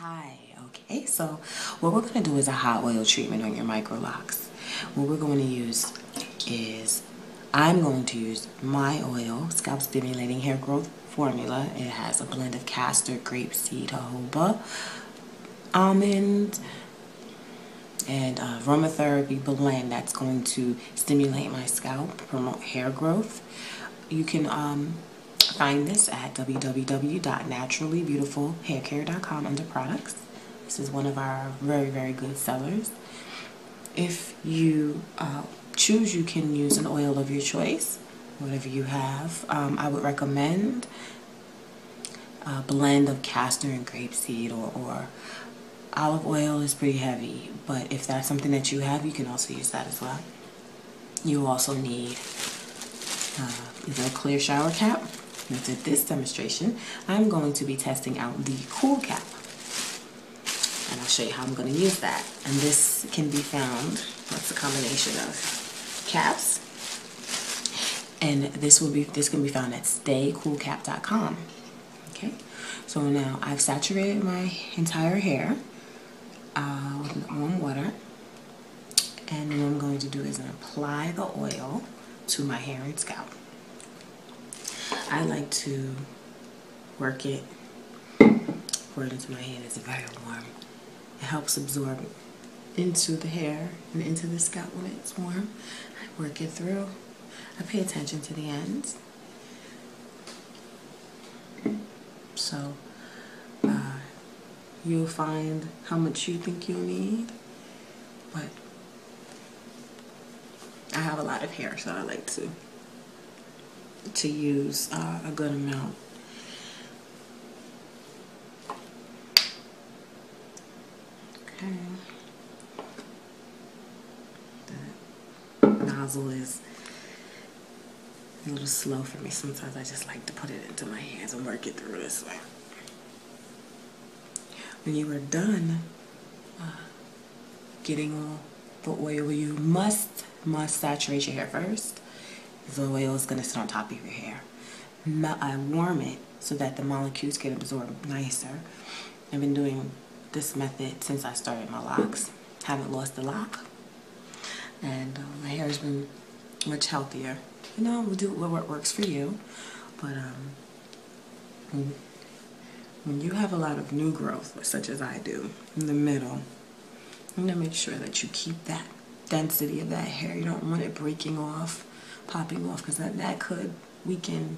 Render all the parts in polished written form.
Hi, okay, so what we're going to do is a hot oil treatment on your microlocks. What we're going to use is, I'm going to use my oil, Scalp Stimulating Hair Growth Formula. It has a blend of castor, grapeseed, jojoba, almond, and aromatherapy blend that's going to stimulate my scalp, promote hair growth. You can find this at www.naturallybeautifulhaircare.com under products. This is one of our very, very good sellers. If you choose, you can use an oil of your choice, whatever you have. I would recommend a blend of castor and grapeseed, or olive oil is pretty heavy, but if that's something that you have, you can also use that as well. You also need either a clear shower cap. And for this demonstration, I'm going to be testing out the cool cap. And I'll show you how I'm going to use that. And this can be found, that's a combination of caps. And this can be found at staycoolcap.com. Okay, so now I've saturated my entire hair with warm water. And then what I'm going to do is apply the oil to my hair and scalp. I like to work it, pour it into my hand. It's very warm. It helps absorb into the hair and into the scalp when it's warm. I work it through. I pay attention to the ends. So you'll find how much you think you'll need, but I have a lot of hair, so I like to use a good amount. Okay. The nozzle is a little slow for me. Sometimes I just like to put it into my hands and work it through this way. When you are done getting all the oil, you must saturate your hair first. The oil is going to sit on top of your hair. I warm it so that the molecules get absorbed nicer. I've been doing this method since I started my locks. Haven't lost a lock. And my hair has been much healthier. You know, we'll do what works for you. But when you have a lot of new growth, such as I do, in the middle, you want to make sure that you keep that density of that hair. You don't want it breaking off, popping off, because that could weaken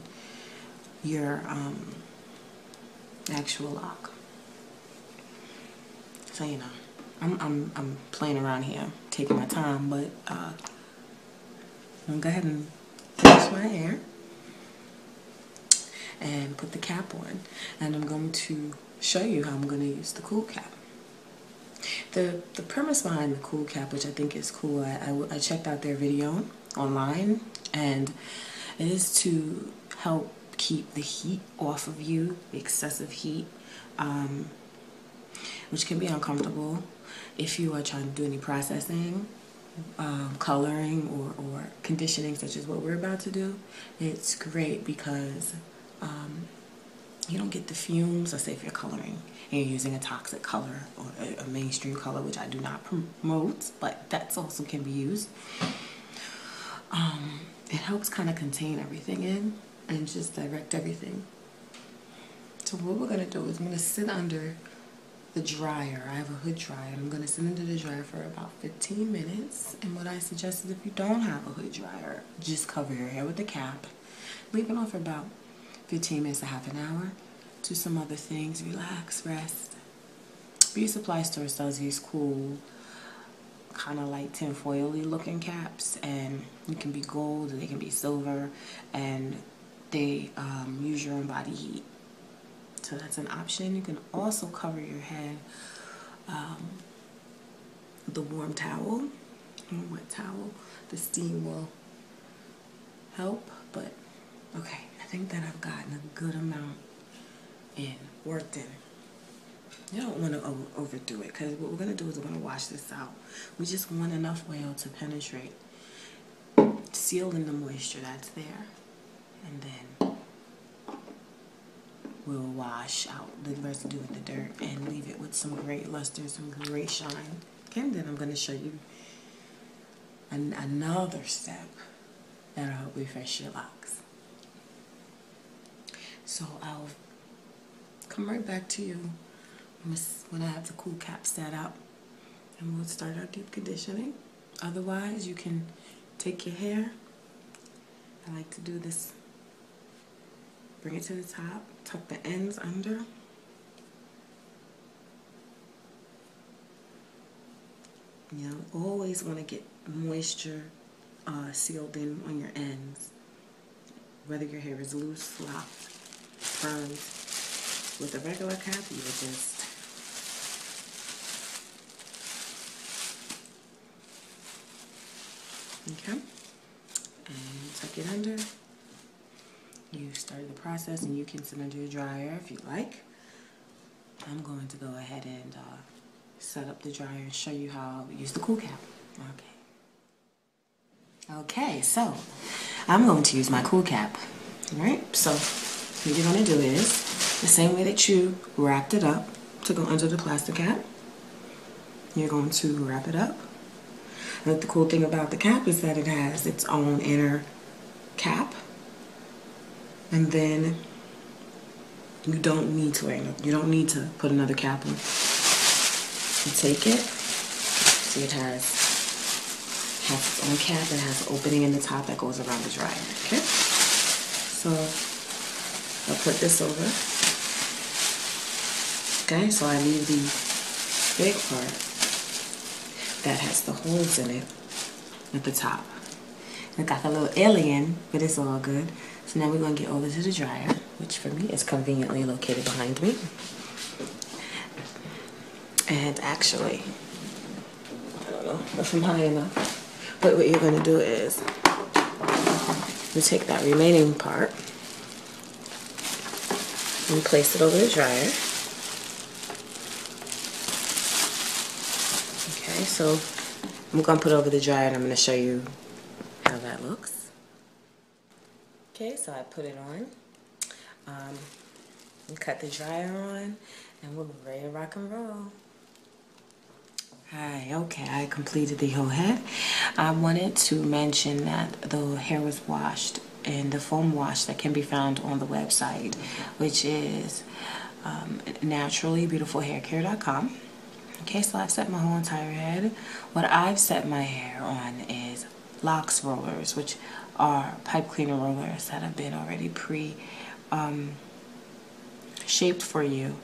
your actual lock. So you know, I'm playing around here, taking my time, but I'm gonna go ahead and finish my hair and put the cap on, and I'm going to show you how I'm going to use the cool cap. The premise behind the cool cap, which I think is cool, I checked out their video online, and it is to help keep the heat off of you, the excessive heat, which can be uncomfortable if you are trying to do any processing, coloring, or conditioning, such as what we're about to do. It's great because you don't get the fumes. Let's say if you're coloring and you're using a toxic color or a mainstream color, which I do not promote, but that's also can be used. It helps kind of contain everything in and just direct everything. So what we're going to do is I'm going to sit under the dryer. I have a hood dryer, and I'm going to sit under the dryer for about 15 minutes. And what I suggest is if you don't have a hood dryer, just cover your hair with the cap. Leave it on for about 15 minutes to half an hour. Do some other things. Relax, rest. Beauty supply store sells these cool, kind of like tinfoil-y looking caps, and it can be gold, they can be silver, and they use your own body heat. So that's an option. You can also cover your head with a warm towel, wet towel. The steam will help, but okay, I think that I've gotten a good amount worked in. You don't want to overdo it, because what we're going to do is we're going to wash this out. We just want enough oil to penetrate, seal in the moisture that's there, and then will wash out the residue of the dirt and leave it with some great luster, some great shine. Okay, and then I'm going to show you another step that'll help refresh your locks. So I'll come right back to you when I have the cool cap set up, and we'll start our deep conditioning. Otherwise, you can take your hair. I like to do this. Bring it to the top, tuck the ends under. You know, always want to get moisture sealed in on your ends. Whether your hair is loose, locked, permed. With a regular cap, you would just okay, and tuck it under. You started the process, and you can send it to your dryer if you like. I'm going to go ahead and set up the dryer and show you how we use the cool cap. Okay, so I'm going to use my cool cap. Alright, so what you're going to do is the same way that you wrapped it up to go under the plastic cap, you're going to wrap it up. And the cool thing about the cap is that it has its own inner cap. And then you don't need to put another cap on. You take it, see it has its own cap and has an opening in the top that goes around the dryer. Okay? So I'll put this over. Okay, so I leave the big part that has the holes in it at the top. It got a little alien, but it's all good. So now we're going to get over to the dryer, which for me is conveniently located behind me. And actually, I don't know if I'm high enough, but what you're going to do is you take that remaining part and place it over the dryer. Okay, so I'm going to put it over the dryer and I'm going to show you how that looks. Okay, so I put it on, and cut the dryer on, and we're ready to rock and roll. Hi, okay, I completed the whole head. I wanted to mention that the hair was washed in the foam wash that can be found on the website, which is naturallybeautifulhaircare.com. Okay, so I've set my whole entire head. What I've set my hair on is Locks rollers, which are pipe cleaner rollers that have been already shaped for you.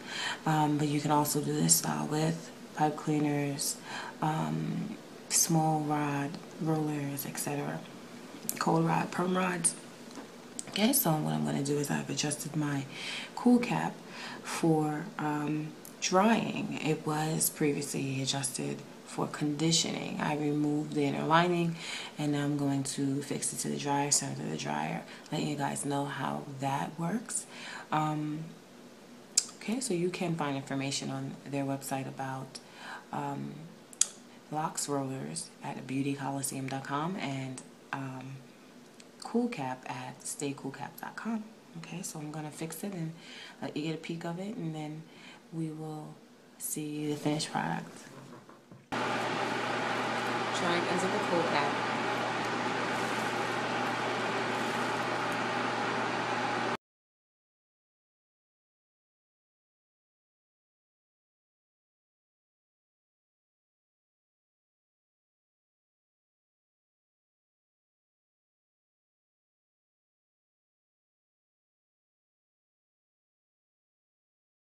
But you can also do this style with pipe cleaners, small rod rollers, etc. Cold rod, perm rods. Okay, so what I'm going to do is I've adjusted my cool cap for drying. It was previously adjusted for conditioning. I removed the inner lining, and now I'm going to fix it to the dryer, send it to the dryer, letting you guys know how that works. Okay, so you can find information on their website about Locks rollers at beautycoliseum.com and cool cap at staycoolcap.com. Okay, so I'm going to fix it and let you get a peek of it, and then we will see the finished product. Trying ends of the cool cap.